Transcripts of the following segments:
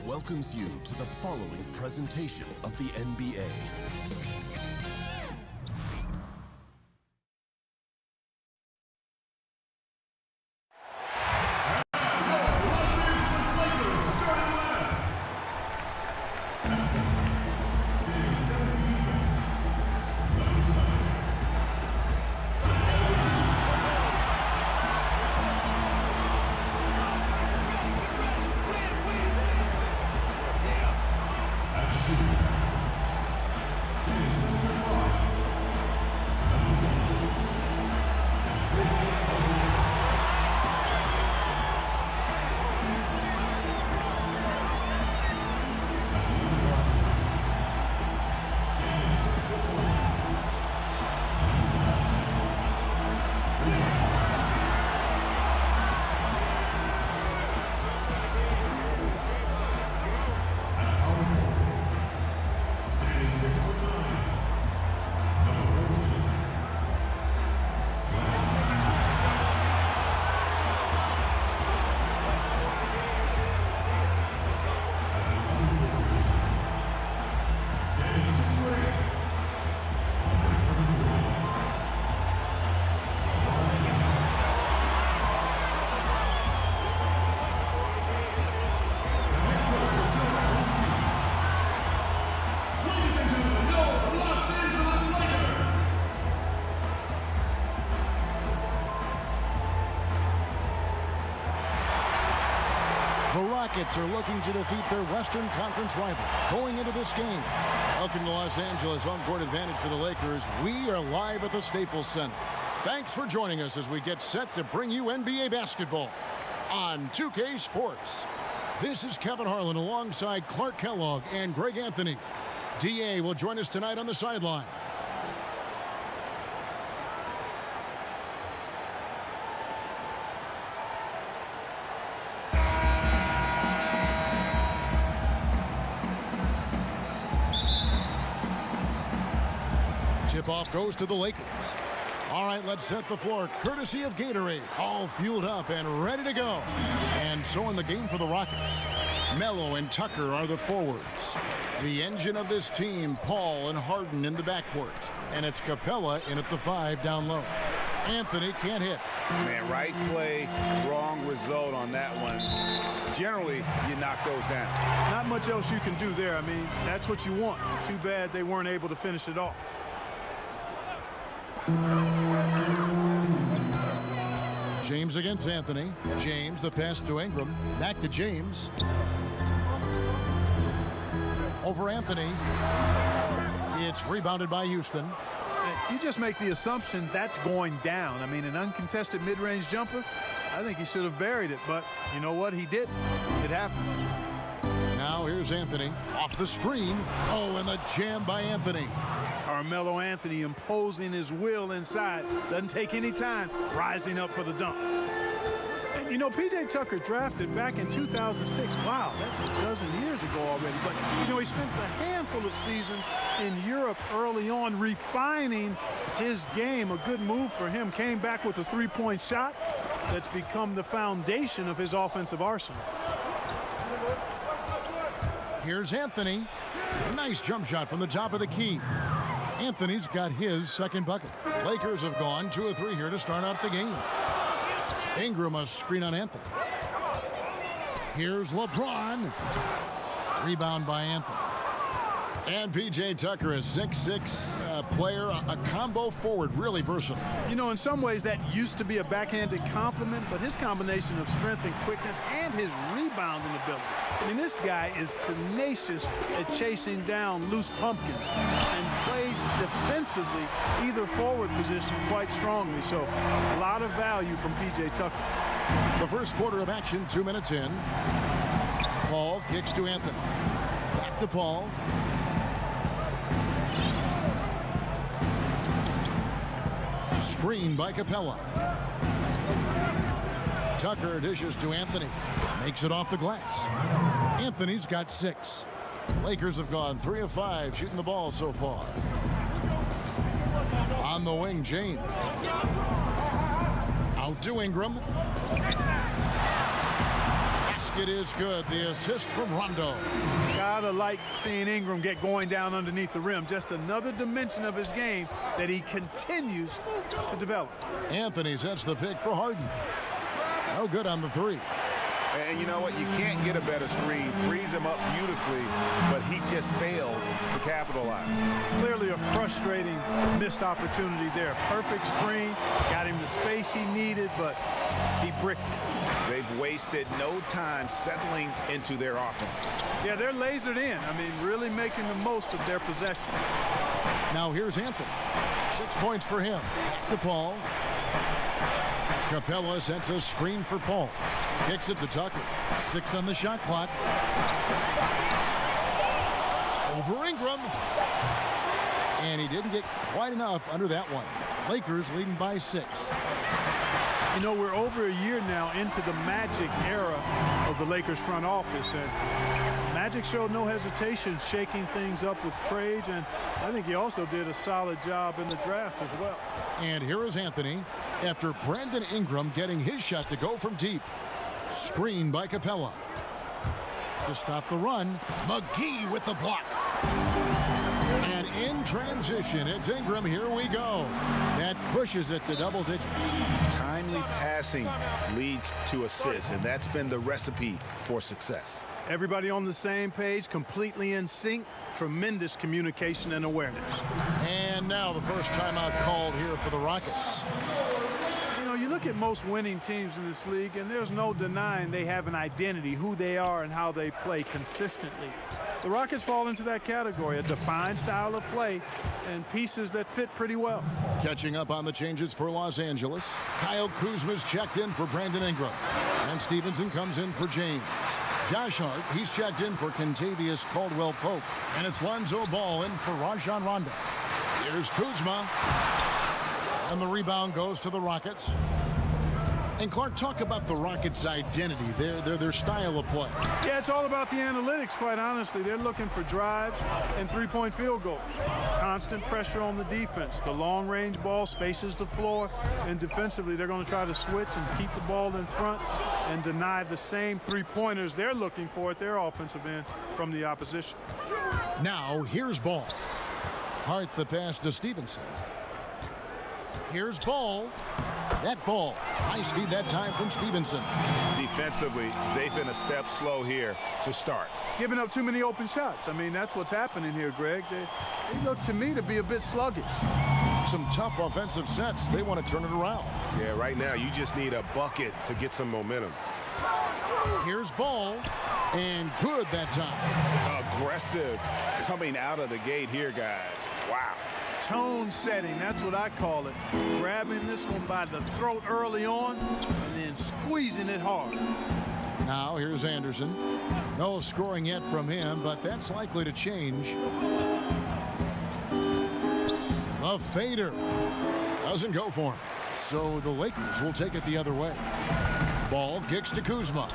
welcomes you to the following presentation of the NBA. The Rockets are looking to defeat their Western Conference rival going into this game. Welcome to Los Angeles, home court advantage for the Lakers. We are live at the Staples Center. Thanks for joining us as we get set to bring you NBA basketball on 2K Sports. This is Kevin Harlan alongside Clark Kellogg and Greg Anthony. DA will join us tonight on the sideline. Tip-off goes to the Lakers. All right, let's set the floor. Courtesy of Gatorade. All fueled up and ready to go. And so in the game for the Rockets, Melo and Tucker are the forwards. The engine of this team, Paul and Harden in the backcourt. And it's Capella in at the 5 down low. Anthony can't hit. Man, right play, wrong result on that one. Generally, you knock those down. Not much else you can do there. I mean, that's what you want. Too bad they weren't able to finish it off. James against Anthony. James, the pass to Ingram. Back to James. Over Anthony. It's rebounded by Houston. You just make the assumption that's going down. I mean, an uncontested mid-range jumper, I think he should have buried it, but you know what? He didn't. It happened. Now here's Anthony off the screen. Oh, and the jam by Anthony. Carmelo Anthony imposing his will inside. Doesn't take any time, rising up for the dunk. And you know, P.J. Tucker drafted back in 2006. Wow, that's a dozen years ago already. But, you know, he spent a handful of seasons in Europe early on refining his game. A good move for him. Came back with a three-point shot that's become the foundation of his offensive arsenal. Here's Anthony. Nice jump shot from the top of the key. Anthony's got his second bucket. Lakers have gone 2 of 3 here to start out the game. Ingram a screen on Anthony. Here's LeBron. Rebound by Anthony. And P.J. Tucker, a 6'6" player, a combo forward, really versatile. You know, in some ways that used to be a backhanded compliment, but his combination of strength and quickness and his rebounding ability. I mean, this guy is tenacious at chasing down loose pumpkins and plays defensively either forward position quite strongly. So a lot of value from P.J. Tucker. The first quarter of action, 2 minutes in. Paul kicks to Anthony. Back to Paul. Screen by Capella. Tucker dishes to Anthony. Makes it off the glass. Anthony's got 6. Lakers have gone 3 of 5 shooting the ball so far. On the wing, James. Out to Ingram. Pass basket is good. The assist from Rondo. Gotta like seeing Ingram get going down underneath the rim. Just another dimension of his game that he continues to develop. Anthony sets the pick for Harden. No good on the three. And you know what? You can't get a better screen. Frees him up beautifully, but he just fails to capitalize. Clearly a frustrating missed opportunity there. Perfect screen, got him the space he needed, but he bricked it. They've wasted no time settling into their offense. Yeah, they're lasered in. I mean, really making the most of their possession. Now here's Anthony. 6 points for him. Back to Paul. Capella sets a screen for Paul. Kicks it to Tucker. 6 on the shot clock. Over Ingram. And he didn't get quite enough under that one. Lakers leading by 6. You know, we're over a year now into the Magic era of the Lakers front office, and Magic showed no hesitation shaking things up with trades, and I think he also did a solid job in the draft as well. And here is Anthony after Brandon Ingram getting his shot to go from deep. Screen by Capella. To stop the run, McGee with the block. And in transition, it's Ingram. Here we go. That pushes it to double digits. Timely passing leads to assists, and that's been the recipe for success. Everybody on the same page, completely in sync. Tremendous communication and awareness. And now the first timeout called here for the Rockets. You know, you look at most winning teams in this league, and there's no denying they have an identity, who they are and how they play consistently. The Rockets fall into that category, a defined style of play and pieces that fit pretty well. Catching up on the changes for Los Angeles. Kyle Kuzma's checked in for Brandon Ingram. And Stevenson comes in for James. Josh Hart, he's checked in for Kentavious Caldwell-Pope. And it's Lonzo Ball in for Rajon Rondo. Here's Kuzma. And the rebound goes to the Rockets. And Clark, talk about the Rockets' identity, their style of play. Yeah, it's all about the analytics, quite honestly. They're looking for drives and three-point field goals. Constant pressure on the defense. The long-range ball spaces the floor, and defensively they're going to try to switch and keep the ball in front and deny the same three-pointers they're looking for at their offensive end from the opposition. Now, here's Ball. Hart the pass to Stevenson. Here's Ball. That ball, high speed that time from Stevenson. Defensively, they've been a step slow here to start. Giving up too many open shots. I mean, that's what's happening here, Greg. They look to me to be a bit sluggish. Some tough offensive sets. They want to turn it around. Yeah, right now you just need a bucket to get some momentum. Here's Ball, and good that time. Aggressive coming out of the gate here, guys. Wow. Tone setting, that's what I call it. Grabbing this one by the throat early on and then squeezing it hard. Now here's Anderson. No scoring yet from him, but that's likely to change. A fader doesn't go for him, so the Lakers will take it the other way. Ball kicks to Kuzma,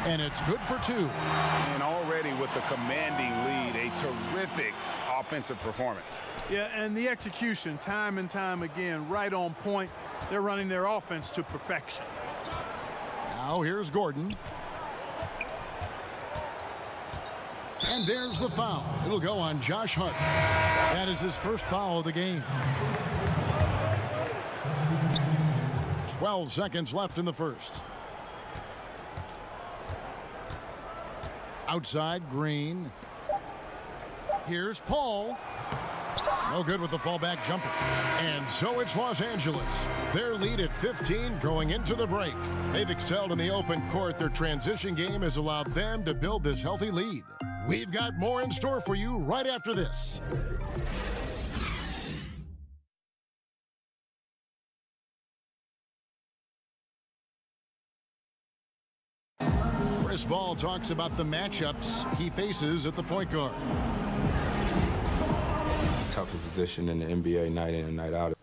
and it's good for 2. And already with the commanding lead, a terrific offensive performance. Yeah, and the execution, time and time again, right on point. They're running their offense to perfection. Now here's Gordon. And there's the foul. It'll go on Josh Hart. That is his first foul of the game. 12 seconds left in the first. Outside, Green. Here's Paul. No good with the fallback jumper. And so it's Los Angeles. Their lead at 15 going into the break. They've excelled in the open court. Their transition game has allowed them to build this healthy lead. We've got more in store for you right after this. Chris Ball talks about the matchups he faces at the point guard. Toughest position in the NBA night in and night out.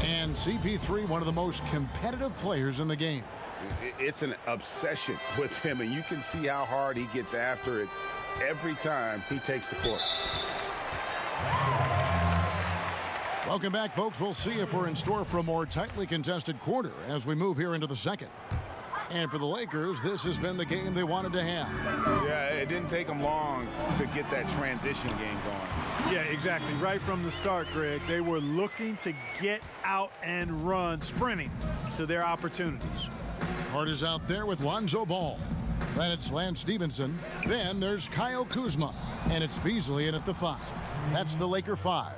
And CP3, one of the most competitive players in the game. It's an obsession with him, and you can see how hard he gets after it every time he takes the court. Welcome back, folks. We'll see if we're in store for a more tightly contested quarter as we move here into the second. And for the Lakers, this has been the game they wanted to have. Yeah, it didn't take them long to get that transition game going. Yeah, exactly. Right from the start, Greg, they were looking to get out and run, sprinting to their opportunities. Hart is out there with Lonzo Ball. Then it's Lance Stevenson. Then there's Kyle Kuzma. And it's Beasley in at the 5. That's the Laker 5.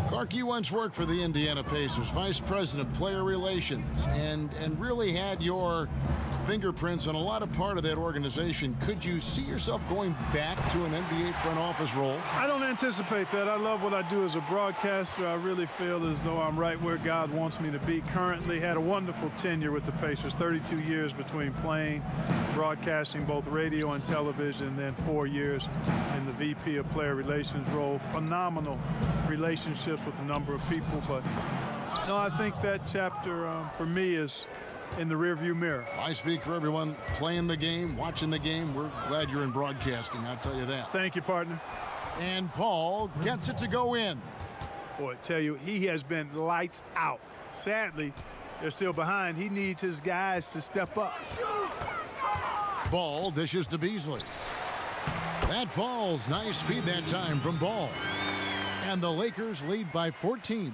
Clark, you once worked for the Indiana Pacers, Vice President of Player Relations, and really had your fingerprints on a lot of part of that organization. Could you see yourself going back to an NBA front office role? I don't anticipate that. I love what I do as a broadcaster. I really feel as though I'm right where God wants me to be. Currently had a wonderful tenure with the Pacers, 32 years between playing, broadcasting both radio and television, and then 4 years in the VP of Player Relations role. Phenomenal relationships with a number of people, but no, I think that chapter for me is in the rearview mirror. I speak for everyone playing the game, watching the game. We're glad you're in broadcasting, I'll tell you that. Thank you, partner. And Paul gets it to go in. Boy, I tell you, he has been lights out. Sadly, they're still behind. He needs his guys to step up. Ball dishes to Beasley. That falls. Nice feed that time from Ball. And the Lakers lead by 14.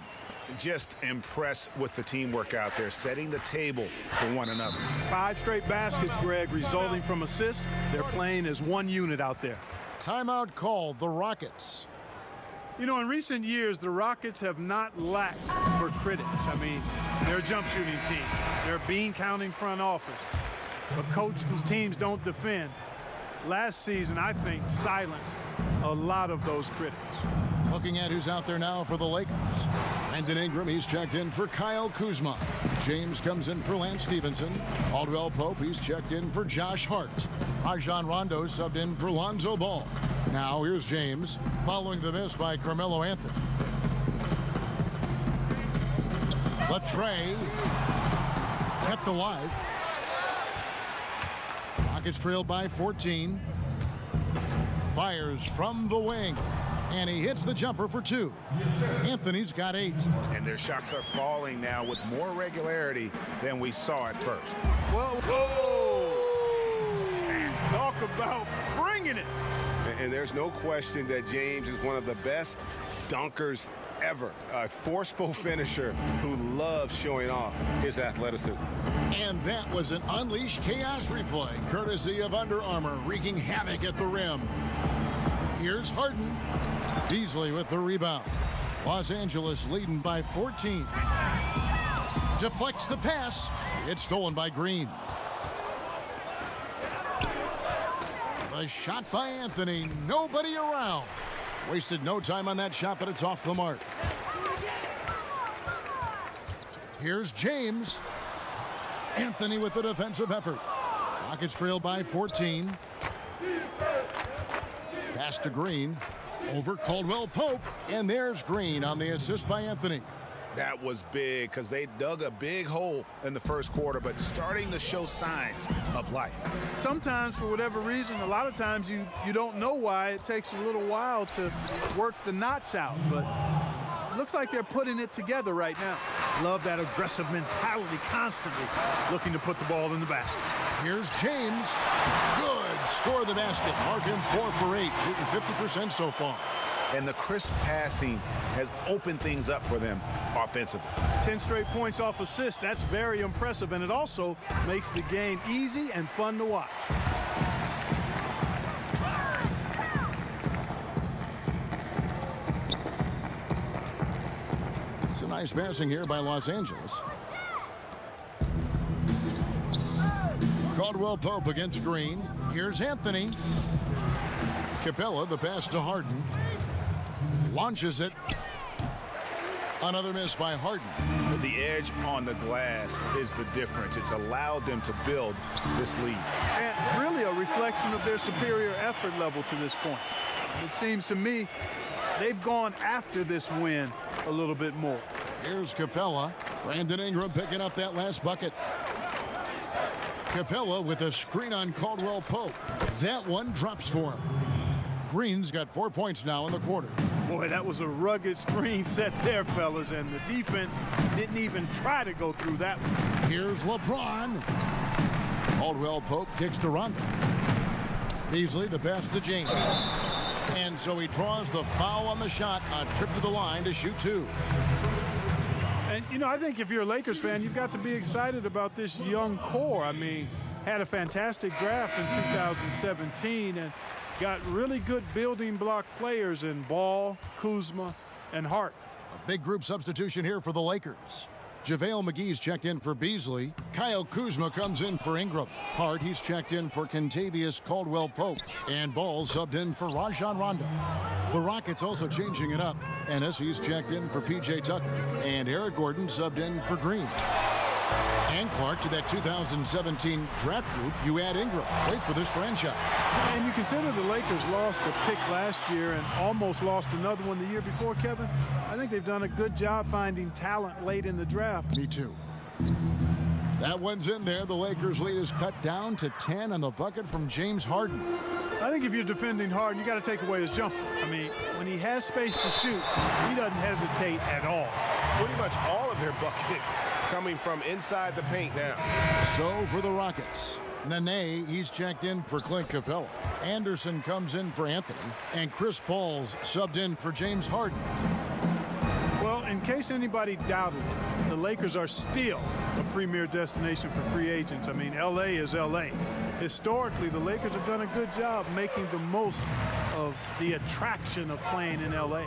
Just impressed with the teamwork out there, setting the table for one another. 5 straight baskets, Greg, resulting from assists. They're playing as one unit out there. Timeout called the Rockets. You know, in recent years, the Rockets have not lacked for critics. I mean, they're a jump shooting team. They're a bean counting front office. But coach whose teams don't defend. Last season, I think, silenced a lot of those critics. Looking at who's out there now for the Lakers. Brandon Ingram, he's checked in for Kyle Kuzma. James comes in for Lance Stevenson. Caldwell Pope, he's checked in for Josh Hart. Rajon Rondo subbed in for Lonzo Ball. Now here's James, following the miss by Carmelo Anthony. Latrey kept alive. Rockets trailed by 14. Fires from the wing. And he hits the jumper for 2. Anthony's got 8. And their shots are falling now with more regularity than we saw at first. Whoa! Talk about bringing it. And there's no question that James is one of the best dunkers ever. A forceful finisher who loves showing off his athleticism. And that was an Unleashed Chaos replay, courtesy of Under Armour, wreaking havoc at the rim. Here's Harden. Beasley with the rebound. Los Angeles leading by 14. Deflects the pass. It's stolen by Green. The shot by Anthony. Nobody around. Wasted no time on that shot, but it's off the mark. Here's James. Anthony with the defensive effort. Rockets trail by 14. Pass to Green. Over Caldwell Pope. And there's Green on the assist by Anthony. That was big because they dug a big hole in the first quarter, but starting to show signs of life. Sometimes, for whatever reason, a lot of times you don't know why. It takes a little while to work the knots out, but it looks like they're putting it together right now. Love that aggressive mentality, constantly looking to put the ball in the basket. Here's James. Good. Score the basket. Mark him 4 for 8, shooting 50% so far. And the crisp passing has opened things up for them offensively. 10 straight points off assists. That's very impressive, and it also makes the game easy and fun to watch. It's a nice passing here by Los Angeles. Caldwell Pope against Green. Here's Anthony. Capella, the pass to Harden. Launches it. Another miss by Harden. The edge on the glass is the difference. It's allowed them to build this lead. And really a reflection of their superior effort level to this point. It seems to me they've gone after this win a little bit more. Here's Capella. Brandon Ingram picking up that last bucket. Capella with a screen on Caldwell Pope. That one drops for him. Green's got 4 points now in the quarter. Boy, that was a rugged screen set there, fellas, and the defense didn't even try to go through that one. Here's LeBron. Caldwell Pope kicks to Rondo. Beasley the pass to James. And so he draws the foul on the shot. A trip to the line to shoot two. And, you know, I think if you're a Lakers fan, you've got to be excited about this young core. I mean, had a fantastic draft in 2017 and got really good building block players in Ball, Kuzma, and Hart. A big group substitution here for the Lakers. JaVale McGee's checked in for Beasley. Kyle Kuzma comes in for Ingram. Hart, he's checked in for Kentavious Caldwell-Pope. And Ball subbed in for Rajon Rondo. The Rockets also changing it up. Ennis, he's checked in for P.J. Tucker. And Eric Gordon subbed in for Green. And Clark, to that 2017 draft group, you add Ingram. Wait for this franchise. And you consider the Lakers lost a pick last year and almost lost another one the year before, Kevin. I think they've done a good job finding talent late in the draft. Me too. That one's in there. The Lakers' lead is cut down to 10 on the bucket from James Harden. I think if you're defending Harden, you got to take away his jumper. I mean, when he has space to shoot, he doesn't hesitate at all. Pretty much all of their buckets coming from inside the paint now. So for the Rockets, Nene, he's checked in for Clint Capella. Anderson comes in for Anthony. And Chris Paul's subbed in for James Harden. Well, in case anybody doubted it, the Lakers are still a premier destination for free agents. I mean, L.A. is L.A. Historically, the Lakers have done a good job making the most of the attraction of playing in L.A.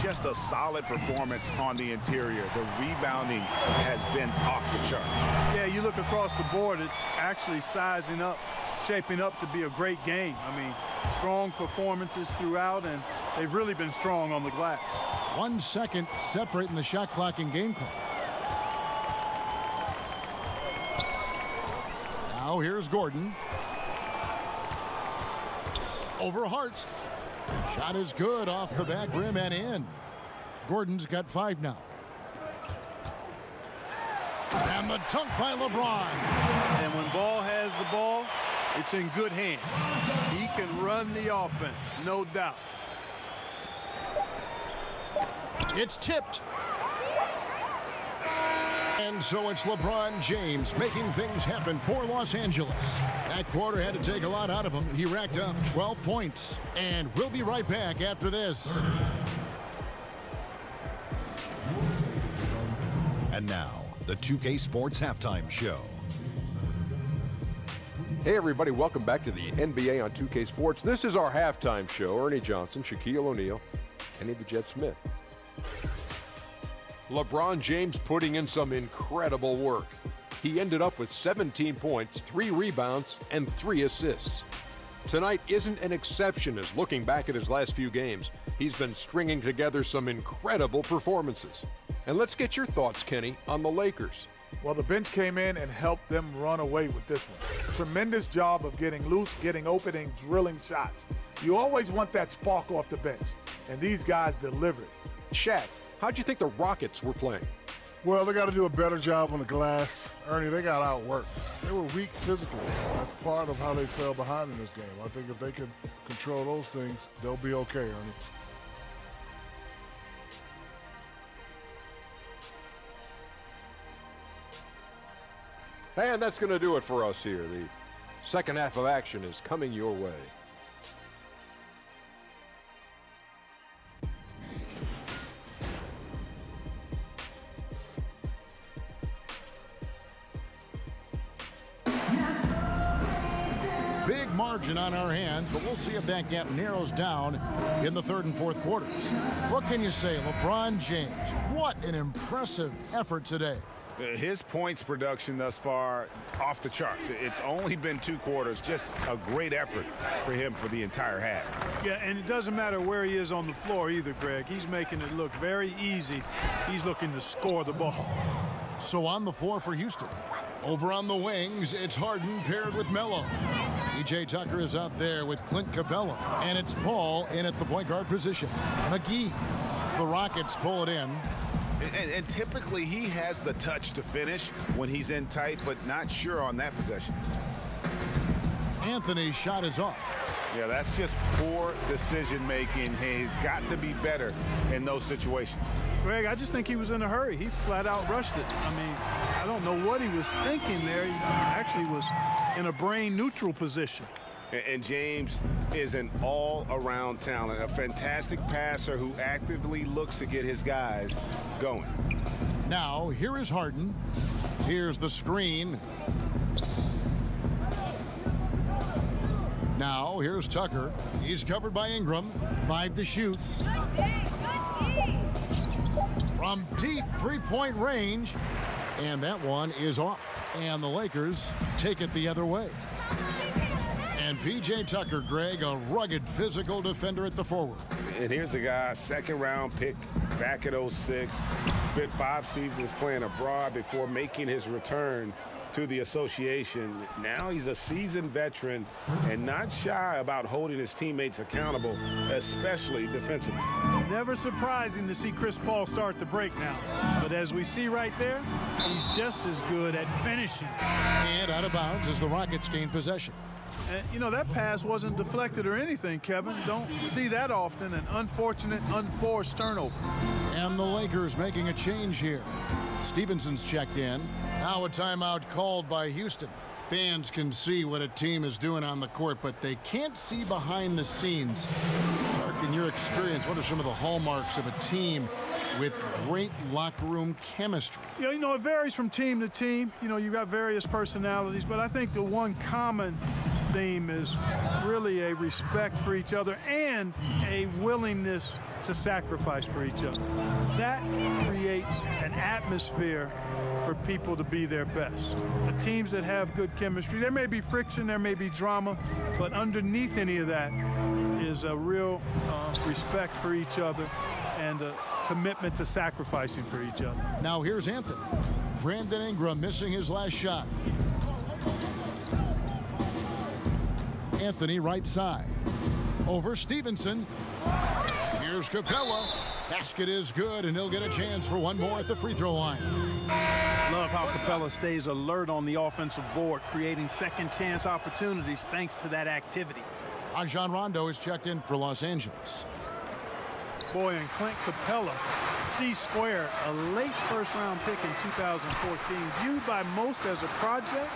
Just a solid performance on the interior. The rebounding has been off the charts. Yeah, you look across the board, it's actually sizing up, shaping up to be a great game. I mean, strong performances throughout, and they've really been strong on the glass. 1 second separating the shot clock and game clock. Now here's Gordon. Over Hart. Shot is good off the back rim and in. Gordon's got 5 now. And the dunk by LeBron. And when Ball has the ball, it's in good hands. He can run the offense, no doubt. It's tipped. And so it's LeBron James making things happen for Los Angeles. That quarter had to take a lot out of him. He racked up 12 points. And we'll be right back after this. And now, the 2K Sports Halftime Show. Hey everybody, welcome back to the NBA on 2K Sports. This is our halftime show. Ernie Johnson, Shaquille O'Neal, Kenny the Jet Smith. LeBron James putting in some incredible work. He ended up with 17 points, 3 rebounds, and 3 assists. Tonight isn't an exception as looking back at his last few games, he's been stringing together some incredible performances. And let's get your thoughts, Kenny, on the Lakers. Well, the bench came in and helped them run away with this one. Tremendous job of getting loose, getting open, and drilling shots. You always want that spark off the bench, and these guys delivered. Shaq, how'd you think the Rockets were playing? Well, they got to do a better job on the glass. Ernie, they got outworked. They were weak physically. That's part of how they fell behind in this game. I think if they can control those things, they'll be okay, Ernie. And that's going to do it for us here. The second half of action is coming your way. Big margin on our hands, but we'll see if that gap narrows down in the third and fourth quarters. What can you say, LeBron James? What an impressive effort today. His points production thus far off the charts. It's only been 2 quarters. Just a great effort for him for the entire half. Yeah, and it doesn't matter where he is on the floor either, Greg. He's making it look very easy. He's looking to score the ball. So on the floor for Houston. Over on the wings, it's Harden paired with Melo. P.J. Tucker is out there with Clint Capella. And it's Paul in at the point guard position. McGee. The Rockets pull it in. And typically he has the touch to finish when he's in tight, but not sure on that possession. Anthony's shot is off. Yeah, that's just poor decision making. He's got to be better in those situations. Greg, I just think he was in a hurry. He flat out rushed it. I mean, I don't know what he was thinking there. He actually was in a brain-neutral position. And James is an all-around talent, a fantastic passer who actively looks to get his guys going. Now, here is Harden. Here's the screen. Now, here's Tucker. He's covered by Ingram. 5 to shoot. From deep three-point range. And that one is off. And the Lakers take it the other way. And P.J. Tucker, Greg, a rugged physical defender at the forward. And here's the guy, second-round pick back at 06. Spent 5 seasons playing abroad before making his return to the association. Now he's a seasoned veteran and not shy about holding his teammates accountable, especially defensively. Never surprising to see Chris Paul start the break now. But as we see right there, he's just as good at finishing. And out of bounds as the Rockets gain possession. And, you know, that pass wasn't deflected or anything, Kevin. Don't see that often, an unfortunate, unforced turnover. And the Lakers making a change here. Stevenson's checked in. Now a timeout called by Houston. Fans can see what a team is doing on the court, but they can't see behind the scenes. Mark, in your experience, what are some of the hallmarks of a team with great locker room chemistry? Yeah, you know, it varies from team to team. You know, you've got various personalities, but I think the one common theme is really a respect for each other and a willingness to sacrifice for each other. That creates an atmosphere for people to be their best. The teams that have good chemistry, there may be friction, there may be drama, but underneath any of that is a real respect for each other and a commitment to sacrificing for each other. Now here's Anthony. Brandon Ingram missing his last shot. Anthony right side. Over Stevenson. Here's Capella. Basket is good, and he'll get a chance for one more at the free throw line. Love how Capella stays alert on the offensive board, creating second chance opportunities thanks to that activity. Rajon Rondo is checked in for Los Angeles. Boy, and Clint Capella, C-squared, a late first-round pick in 2014, viewed by most as a project,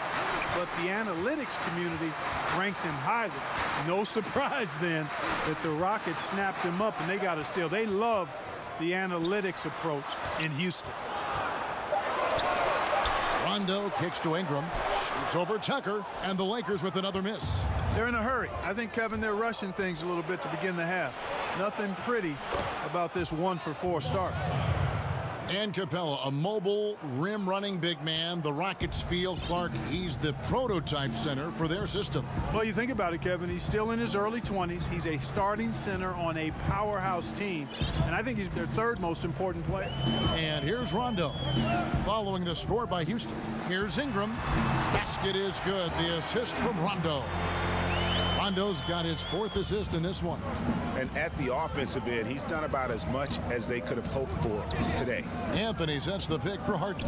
but the analytics community ranked him highly. No surprise then that the Rockets snapped him up and they got a steal. They love the analytics approach in Houston. Rondo kicks to Ingram, shoots over Tucker, and the Lakers with another miss. They're in a hurry. I think, Kevin, they're rushing things a little bit to begin the half. Nothing pretty about this 1-for-4 start. And Capella, a mobile, rim-running big man. The Rockets feel Clark, he's the prototype center for their system. Well, you think about it, Kevin. He's still in his early 20s. He's a starting center on a powerhouse team. And I think he's their third most important player. And here's Rondo. Following the score by Houston. Here's Ingram. Basket is good. The assist from Rondo. Rondo's got his 4th assist in this one. And at the offensive end, he's done about as much as they could have hoped for today. Anthony sets the pick for Harden.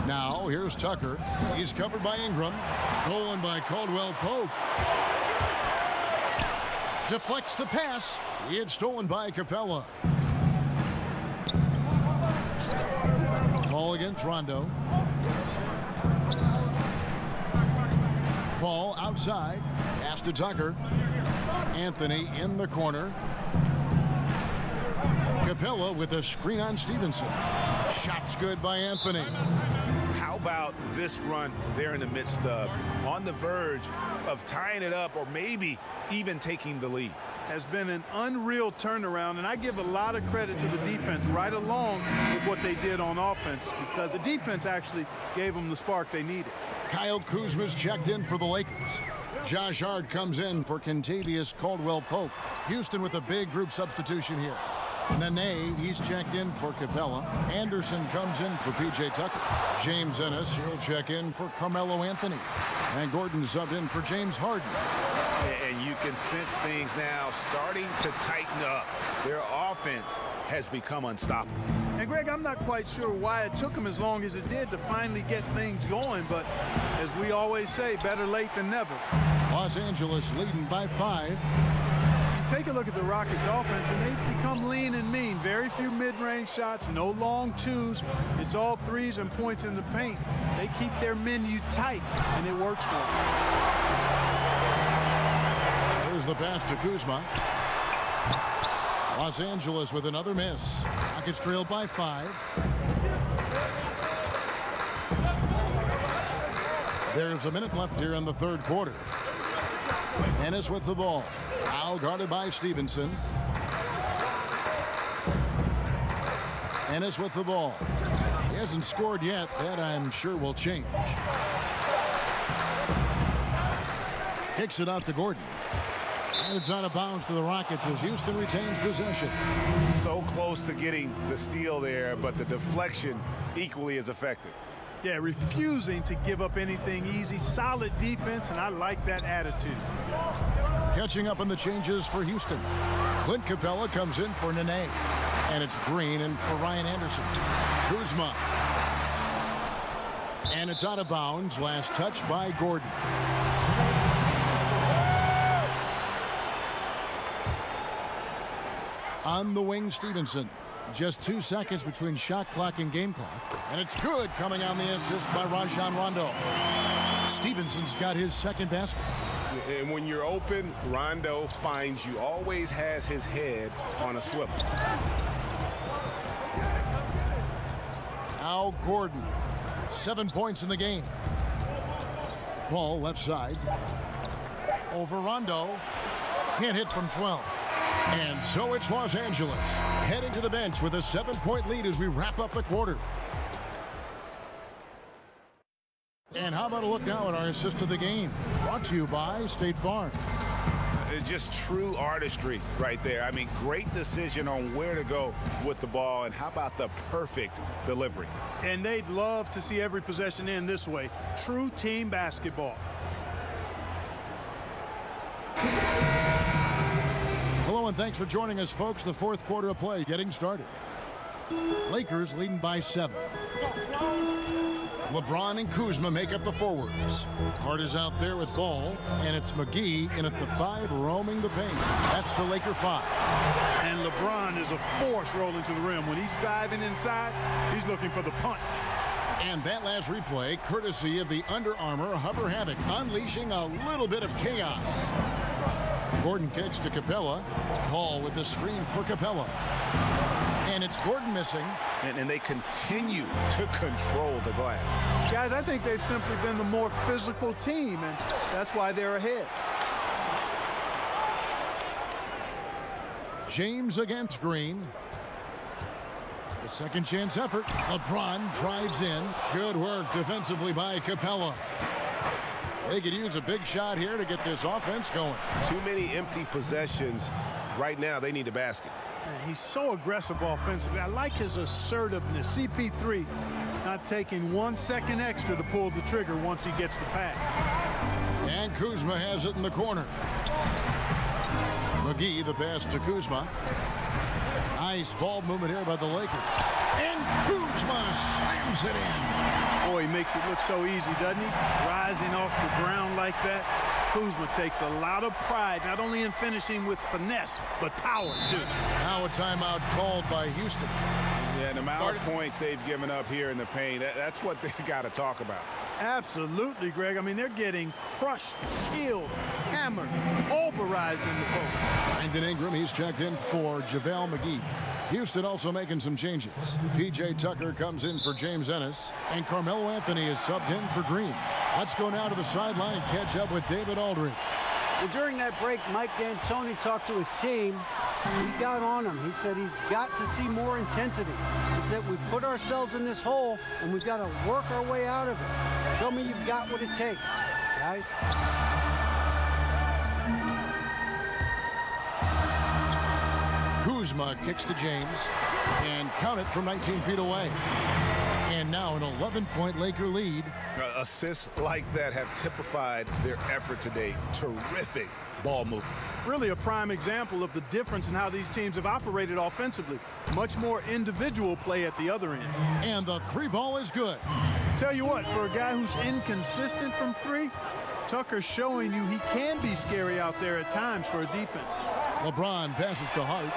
Now, here's Tucker. He's covered by Ingram. Stolen by Caldwell Pope. Deflects the pass. It's stolen by Capella. Ball against Rondo. Paul outside. Pass to Tucker. Anthony in the corner. Capella with a screen on Stevenson. Shots good by Anthony. How about this run they're in the midst of? On the verge of tying it up or maybe even taking the lead. Has been an unreal turnaround, and I give a lot of credit to the defense right along with what they did on offense, because the defense actually gave them the spark they needed. Kyle Kuzma's checked in for the Lakers. Josh Hart comes in for Kentavious Caldwell-Pope. Houston with a big group substitution here. Nene, he's checked in for Capella. Anderson comes in for P.J. Tucker. James Ennis, he'll check in for Carmelo Anthony. And Gordon subbed in for James Harden. And you can sense things now starting to tighten up. Their offense has become unstoppable. And, Greg, I'm not quite sure why it took them as long as it did to finally get things going, but as we always say, better late than never. Los Angeles leading by 5. take a look at the Rockets offense, and they've become lean and mean. Very few mid-range shots, no long twos. It's all threes and points in the paint. They keep their menu tight, and it works for them. Here's the pass to Kuzma. Los Angeles with another miss. Rockets trailed by 5. There's a minute left here in the third quarter. Ennis with the ball. Now guarded by Stevenson. Ennis with the ball. He hasn't scored yet. That, I'm sure, will change. Kicks it out to Gordon. And it's out of bounds to the Rockets as Houston retains possession. So close to getting the steal there, but the deflection equally as effective. Yeah, refusing to give up anything easy. Solid defense, and I like that attitude. Catching up on the changes for Houston. Clint Capella comes in for Nene. And it's Green and for Ryan Anderson. Kuzma. And it's out of bounds. Last touch by Gordon. On the wing, Stevenson. Just 2 seconds between shot clock and game clock. And it's good, coming on the assist by Rajon Rondo. Stevenson's got his second basket. And when you're open, Rondo finds you, always has his head on a swivel. Now Gordon, 7 points in the game. Ball left side. Over Rondo. Can't hit from 12. And so it's Los Angeles heading to the bench with a 7-point lead as we wrap up the quarter. And how about a look now at our assist of the game? Brought to you by State Farm. Just true artistry right there. I mean, great decision on where to go with the ball, and how about the perfect delivery? And they'd love to see every possession end this way. True team basketball. Hello and thanks for joining us, folks. The fourth quarter of play getting started. Lakers leading by 7. LeBron and Kuzma make up the forwards. Carter's out there with ball, and it's McGee in at the 5 roaming the paint. That's the Laker 5. And LeBron is a force rolling to the rim. When he's diving inside, he's looking for the punch. And that last replay, courtesy of the Under Armour Hover Havoc, unleashing a little bit of chaos. Gordon kicks to Capella. Paul with the screen for Capella. And it's Gordon missing. And they continue to control the glass. Guys, I think they've simply been the more physical team, and that's why they're ahead. James against Green. The second chance effort. LeBron drives in. Good work defensively by Capella. They could use a big shot here to get this offense going. Too many empty possessions. Right now, they need a basket. Man, he's so aggressive offensively. I like his assertiveness. CP3 not taking 1 second extra to pull the trigger once he gets the pass. And Kuzma has it in the corner. McGee, the pass to Kuzma. Nice ball movement here by the Lakers. And Kuzma slams it in. Boy, he makes it look so easy, doesn't he? Rising off the ground like that. Kuzma takes a lot of pride, not only in finishing with finesse, but power, too. Now a timeout called by Houston. Yeah, the amount of points they've given up here in the paint, that's what they got to talk about. Absolutely, Greg. I mean, they're getting crushed, killed, hammered, pulverized in the post. Brandon Ingram, he's checked in for JaVale McGee. Houston also making some changes. P.J. Tucker comes in for James Ennis, and Carmelo Anthony is subbed in for Green. Let's go now to the sideline and catch up with David Aldridge. Well, during that break, Mike D'Antoni talked to his team. He got on him. He said he's got to see more intensity. He said we've put ourselves in this hole, and we've got to work our way out of it. Show me you've got what it takes, guys. Kuzma kicks to James, and count it from 19 feet away. And now an 11-point Laker lead. Assists like that have typified their effort today. Terrific ball movement. Really a prime example of the difference in how these teams have operated offensively. Much more individual play at the other end. And the 3 ball is good. Tell you what, for a guy who's inconsistent from 3, Tucker's showing you he can be scary out there at times for a defense. LeBron passes to Hart.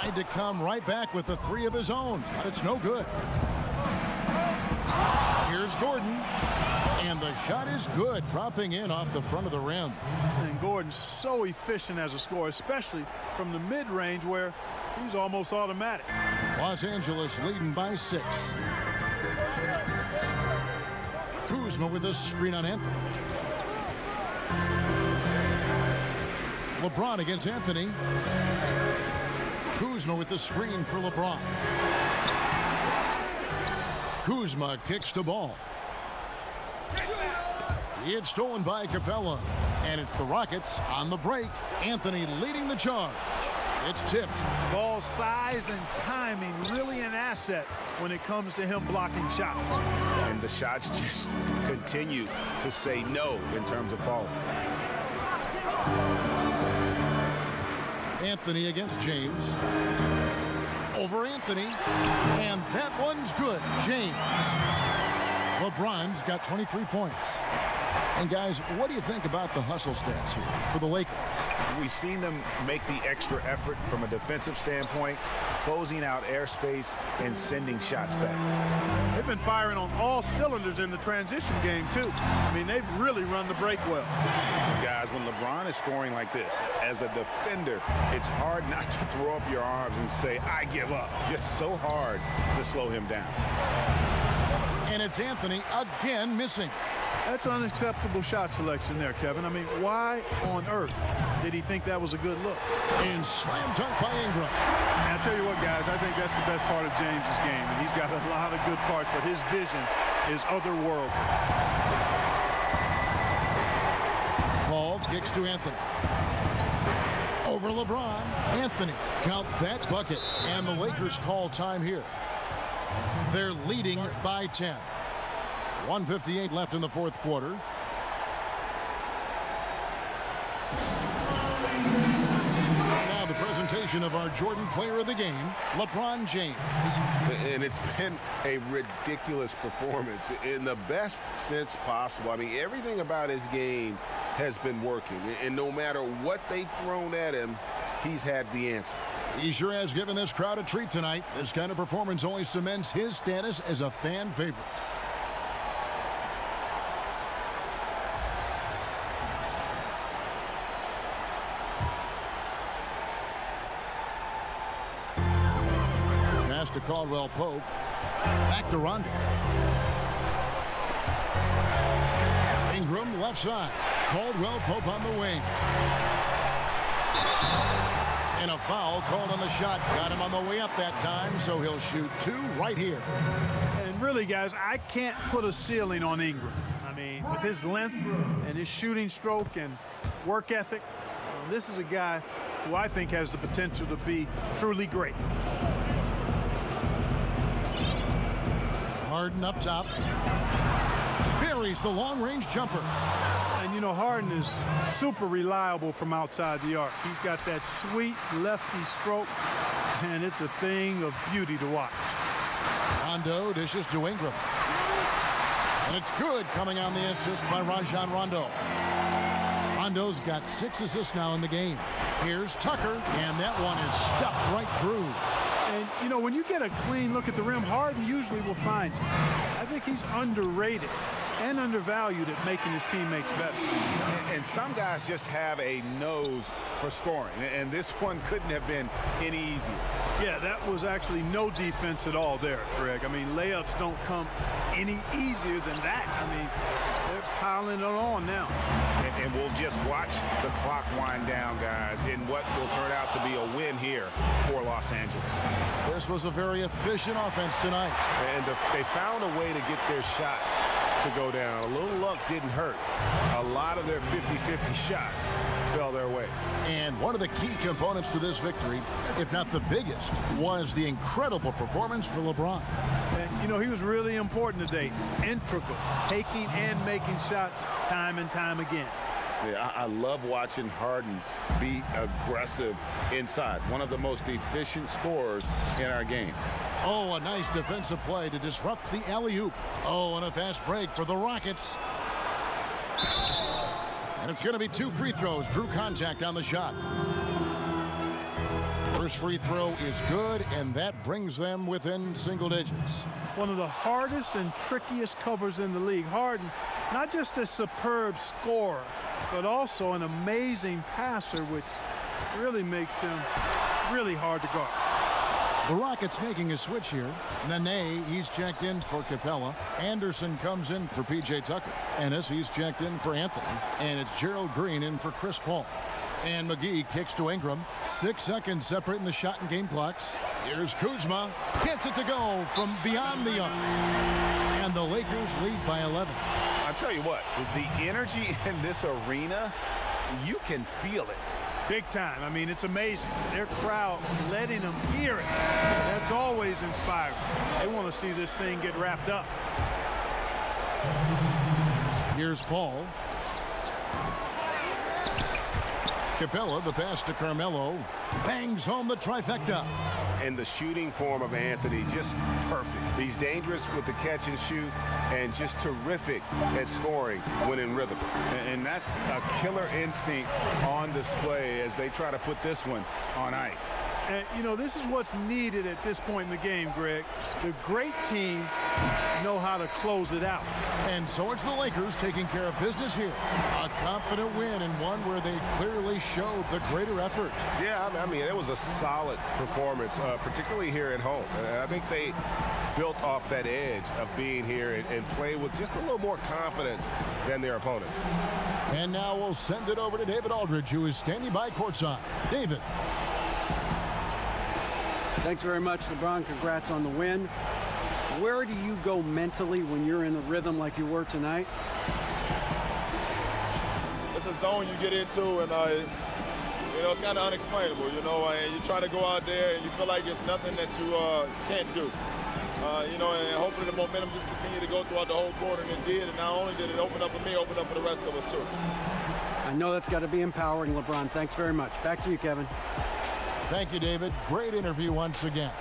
Tried to come right back with the three of his own, but it's no good. Here's Gordon. And the shot is good, dropping in off the front of the rim. And Gordon's so efficient as a scorer, especially from the mid-range where he's almost automatic. Los Angeles leading by 6. Kuzma with a screen on Anthony. LeBron against Anthony. Kuzma with the screen for LeBron. Kuzma kicks the ball. It's stolen by Capella. And it's the Rockets on the break. Anthony leading the charge. It's tipped. Ball size and timing really an asset when it comes to him blocking shots. And the shots just continue to say no in terms of falling. Anthony against James. Over Anthony. And that one's good. James. LeBron's got 23 points. And guys, what do you think about the hustle stats here for the Lakers? We've seen them make the extra effort from a defensive standpoint, closing out airspace and sending shots back. They've been firing on all cylinders in the transition game, too. I mean, they've really run the break well. Guys, when LeBron is scoring like this, as a defender, it's hard not to throw up your arms and say, I give up. Just so hard to slow him down. And it's Anthony again missing. That's unacceptable shot selection there, Kevin. I mean, why on earth did he think that was a good look? And slam dunk by Ingram. And I'll tell you what, guys, I think that's the best part of James's game. And he's got a lot of good parts, but his vision is otherworldly. Paul kicks to Anthony. Over LeBron. Anthony. Count that bucket. And the Lakers call time here. They're leading by 10. 1:58 left in the fourth quarter. Now the presentation of our Jordan Player of the Game, LeBron James. And it's been a ridiculous performance in the best sense possible. I mean, everything about his game has been working. And no matter what they've thrown at him, he's had the answer. He sure has given this crowd a treat tonight. This kind of performance only cements his status as a fan favorite. Pass to Caldwell Pope. Back to Rondo. Ingram left side. Caldwell Pope on the wing. And a foul called on the shot. Got him on the way up that time, so he'll shoot 2 right here. And really, guys, I can't put a ceiling on Ingram. I mean, with his length and his shooting stroke and work ethic, this is a guy who I think has the potential to be truly great. Harden up top. Buries the long-range jumper. And, you know, Harden is super reliable from outside the arc. He's got that sweet lefty stroke, and it's a thing of beauty to watch. Rondo dishes to Ingram. And it's good coming on the assist by Rajon Rondo. Rondo's got 6 assists now in the game. Here's Tucker, and that one is stuffed right through. And, you know, when you get a clean look at the rim, Harden usually will find you. I think he's underrated and undervalued at making his teammates better. And some guys just have a nose for scoring, and this one couldn't have been any easier. Yeah, that was actually no defense at all there, Greg. I mean, layups don't come any easier than that. I mean, they're piling it on now. And we'll just watch the clock wind down, guys, in what will turn out to be a win here for Los Angeles. This was a very efficient offense tonight. And they found a way to get their shots to go down. A little luck didn't hurt. A lot of their 50-50 shots fell their way. And one of the key components to this victory, if not the biggest, was the incredible performance for LeBron. And, you know, he was really important today. Integral, taking and making shots time and time again. Yeah, I love watching Harden be aggressive inside. One of the most efficient scorers in our game. Oh, a nice defensive play to disrupt the alley-oop. Oh, and a fast break for the Rockets. And it's going to be 2 free throws. Drew contact on the shot. First free throw is good, and that brings them within single digits. One of the hardest and trickiest covers in the league. Harden, not just a superb scorer, but also an amazing passer, which really makes him really hard to guard. The Rockets making a switch here. Nene, he's checked in for Capella. Anderson comes in for P.J. Tucker. Ennis, he's checked in for Anthony. And it's Gerald Green in for Chris Paul. And McGee kicks to Ingram. 6 seconds separating the shot and game clocks. Here's Kuzma. Gets it to go from beyond the arc. And the Lakers lead by 11. I'll tell you what, the energy in this arena, you can feel it. Big time. I mean, it's amazing. Their crowd letting them hear it. That's always inspiring. They want to see this thing get wrapped up. Here's Paul. Capella, the pass to Carmelo. Bangs home the trifecta. And the shooting form of Anthony, just perfect. He's dangerous with the catch and shoot and just terrific at scoring when in rhythm. And that's a killer instinct on display as they try to put this one on ice. And, you know, this is what's needed at this point in the game, Greg. The great teams know how to close it out. And so it's the Lakers taking care of business here. A confident win and one where they clearly showed the greater effort. Yeah, I mean, it was a solid performance, particularly here at home. And I think they built off that edge of being here and play with just a little more confidence than their opponent. And now we'll send it over to David Aldridge, who is standing by courtside. David. Thanks very much, LeBron. Congrats on the win. Where do you go mentally when you're in a rhythm like you were tonight? It's a zone you get into, and you know, it's kind of unexplainable, you know, and you try to go out there and you feel like there's nothing that you can't do. You know, and hopefully the momentum just continued to go throughout the whole quarter, and it did. And not only did it open up for me, it opened up for the rest of us, too. I know that's got to be empowering, LeBron. Thanks very much. Back to you, Kevin. Thank you, David. Great interview once again.